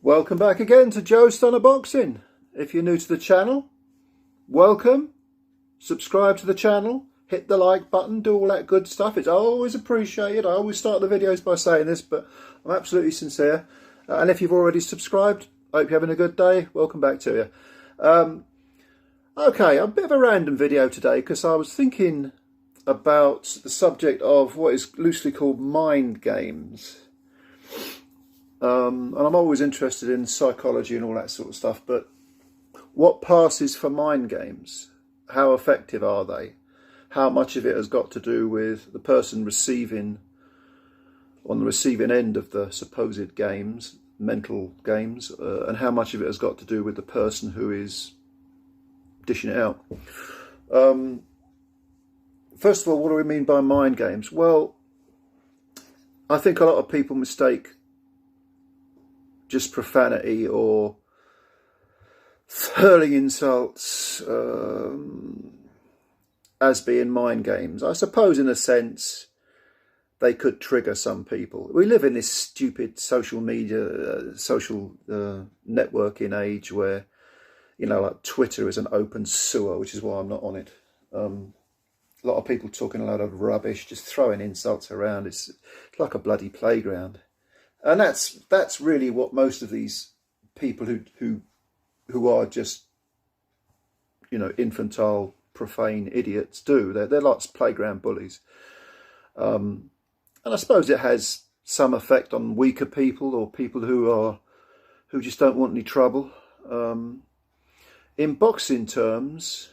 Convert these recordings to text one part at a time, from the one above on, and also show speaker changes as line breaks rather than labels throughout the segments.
Welcome back again to Joe Stunner Boxing. If you're new to the channel, welcome. Subscribe to the channel, hit the like button, do all that good stuff. It's always appreciated. I always start the videos by saying this, but I'm absolutely sincere. And if you've already subscribed, I hope you're having a good day. Welcome back to you. Okay, a bit of a random video today because I was thinking about the subject of what is loosely called mind games. And I'm always interested in psychology and all that sort of stuff, but what passes for mind games? How effective are they? How much of it has got to do with the person on the receiving end of the supposed games, mental games, and how much of it has got to do with the person who is dishing it out? First of all, what do we mean by mind games? Well, I think a lot of people mistake just profanity or hurling insults as being mind games. I suppose in a sense they could trigger some people. We live in this stupid social media, social networking age where, you know, like Twitter is an open sewer, which is why I'm not on it. A lot of people talking a lot of rubbish, just throwing insults around. It's like a bloody playground. And that's really what most of these people who are just, you know, infantile, profane idiots do. They're like playground bullies. And I suppose it has some effect on weaker people or people who just don't want any trouble. In boxing terms,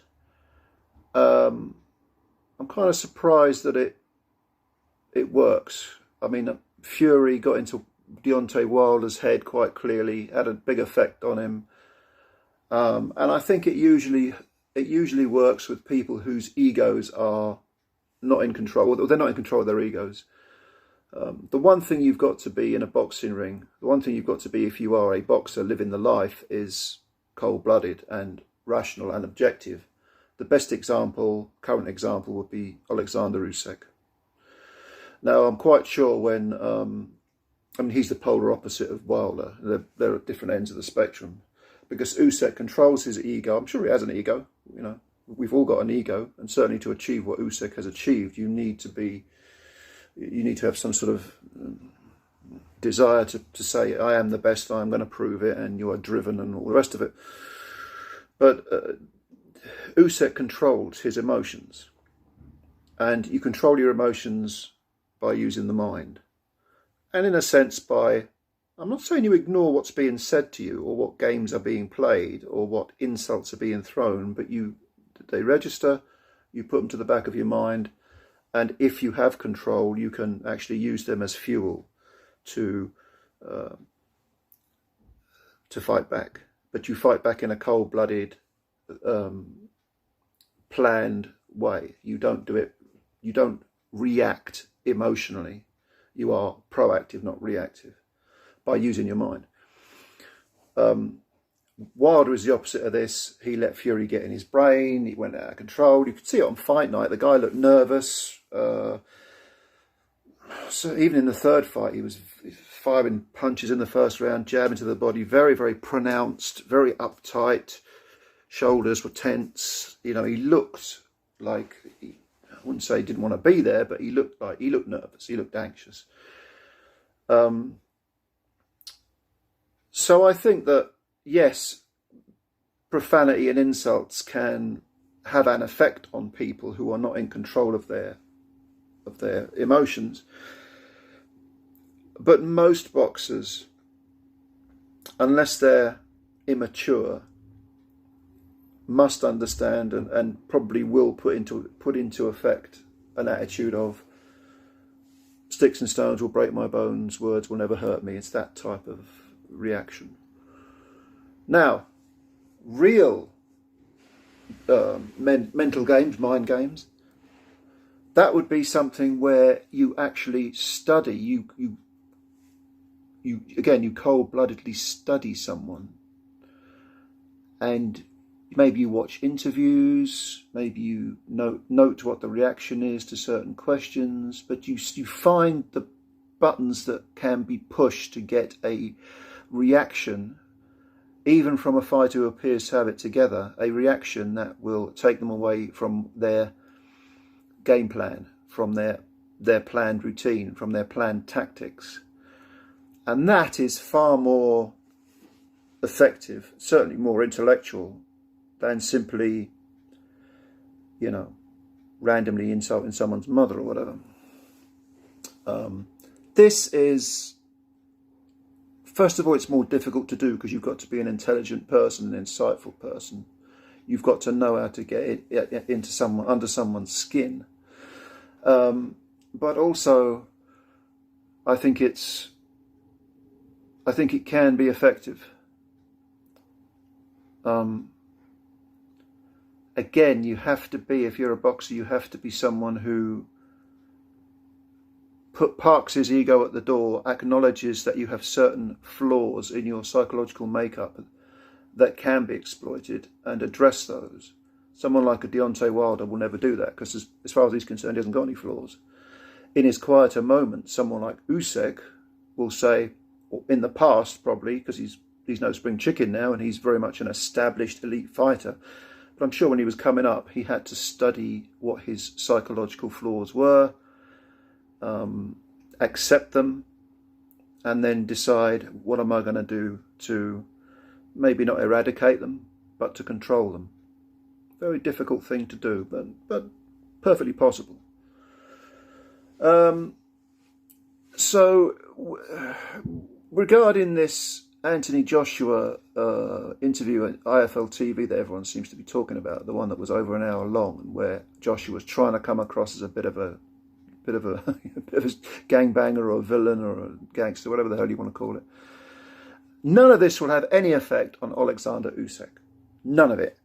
I'm kind of surprised that it works. I mean, Fury got into Deontay Wilder's head quite clearly, had a big effect on him, and I think it usually works with people whose egos are not in control, or they're not in control of their egos. The one thing you've got to be in a boxing ring, the one thing you've got to be if you are a boxer living the life, is cold-blooded and rational and objective. The best example, current example, would be Alexander Usyk. Now, I'm quite sure when, I mean, he's the polar opposite of Wilder. They're at different ends of the spectrum. Because Usyk controls his ego. I'm sure he has an ego. You know, we've all got an ego. And certainly to achieve what Usyk has achieved, you need to have some sort of desire to say, I am the best, I'm going to prove it, and you are driven and all the rest of it. But Usyk controls his emotions. And you control your emotions by using the mind. And in a sense I'm not saying you ignore what's being said to you or what games are being played or what insults are being thrown, but they register, you put them to the back of your mind, and if you have control, you can actually use them as fuel to fight back. But you fight back in a cold-blooded, planned way. You don't react emotionally. You are proactive, not reactive, by using your mind. Wilder is the opposite of this. He let Fury get in his brain. He went out of control. You could see it on fight night. The guy looked nervous. So even in the third fight, he was firing punches in the first round, jabbing to the body, very, very pronounced, very uptight. Shoulders were tense. You know, he looked like I wouldn't say he didn't want to be there, but he looked nervous. He looked anxious. So I think that, yes, profanity and insults can have an effect on people who are not in control of their emotions. But most boxers, unless they're immature, must understand and probably will put into effect an attitude of sticks and stones will break my bones, words will never hurt me. It's that type of reaction. Now, real mental games, mind games, that would be something where you actually study, you cold-bloodedly study someone, and maybe you watch interviews, maybe you note what the reaction is to certain questions, but you find the buttons that can be pushed to get a reaction, even from a fighter who appears to have it together, a reaction that will take them away from their game plan, from their planned routine, from their planned tactics. And that is far more effective, certainly more intellectual, than simply, you know, randomly insulting someone's mother or whatever. This is, first of all, it's more difficult to do because you've got to be an intelligent person, an insightful person. You've got to know how to get into under someone's skin. But also, I think it can be effective. Again, you have to be, if you're a boxer, you have to be someone who parks his ego at the door, acknowledges that you have certain flaws in your psychological makeup that can be exploited, and address those. Someone like a Deontay Wilder will never do that, because as far as he's concerned, he hasn't got any flaws. In his quieter moments, someone like Usyk will say, or in the past probably, because he's no spring chicken now, and he's very much an established elite fighter, but I'm sure when he was coming up, he had to study what his psychological flaws were, accept them, and then decide, what am I going to do to maybe not eradicate them, but to control them. Very difficult thing to do, but perfectly possible. So regarding this Anthony Joshua interview at IFL TV that everyone seems to be talking about, the one that was over an hour long, and where Joshua was trying to come across as a bit of a gangbanger or a villain or a gangster, whatever the hell you want to call it. None of this will have any effect on Alexander Usyk. None of it.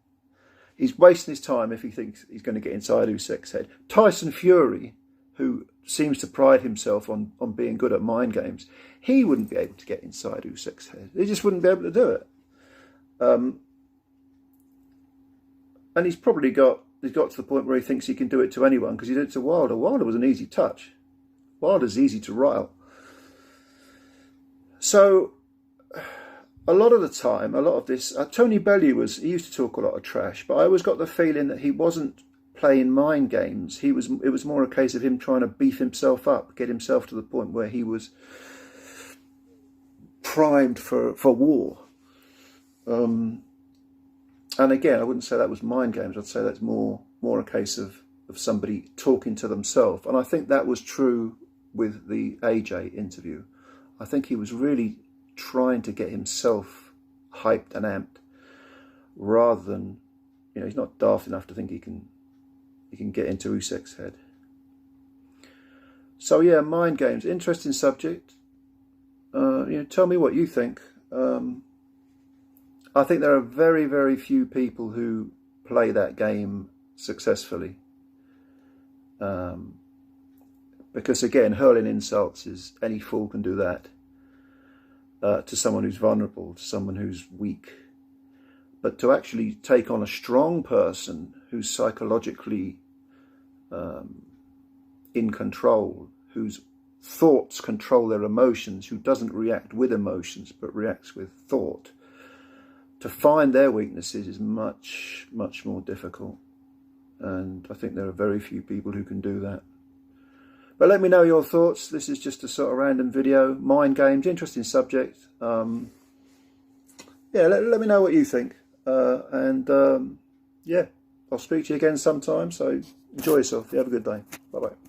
He's wasting his time if he thinks he's going to get inside Usyk's head. Tyson Fury, who seems to pride himself on being good at mind games, he wouldn't be able to get inside Usyk's head. He just wouldn't be able to do it. And he's probably got to the point where he thinks he can do it to anyone, because he did it to Wilder. Wilder was an easy touch. Wilder's easy to rile. So a lot of the time, a lot of this, Tony Bellew he used to talk a lot of trash, but I always got the feeling that he wasn't playing mind games. It was more a case of him trying to beef himself up, get himself to the point where he was primed for war. And again, I wouldn't say that was mind games. I'd say that's more a case of somebody talking to themselves. And I think that was true with the AJ interview. I think he was really trying to get himself hyped and amped, rather than, he's not daft enough to think he can get into Usyk's head. So yeah, mind games, interesting subject. Tell me what you think. I think there are very, very few people who play that game successfully. Because again, hurling insults is, any fool can do that. To someone who's vulnerable, to someone who's weak. But to actually take on a strong person who's psychologically in control, whose thoughts control their emotions, who doesn't react with emotions but reacts with thought, to find their weaknesses is much, much more difficult. And I think there are very few people who can do that. But let me know your thoughts. This is just a sort of random video. Mind games, interesting subject. Yeah, let me know what you think. Yeah, I'll speak to you again sometime. So enjoy yourself. You have a good day. Bye-bye.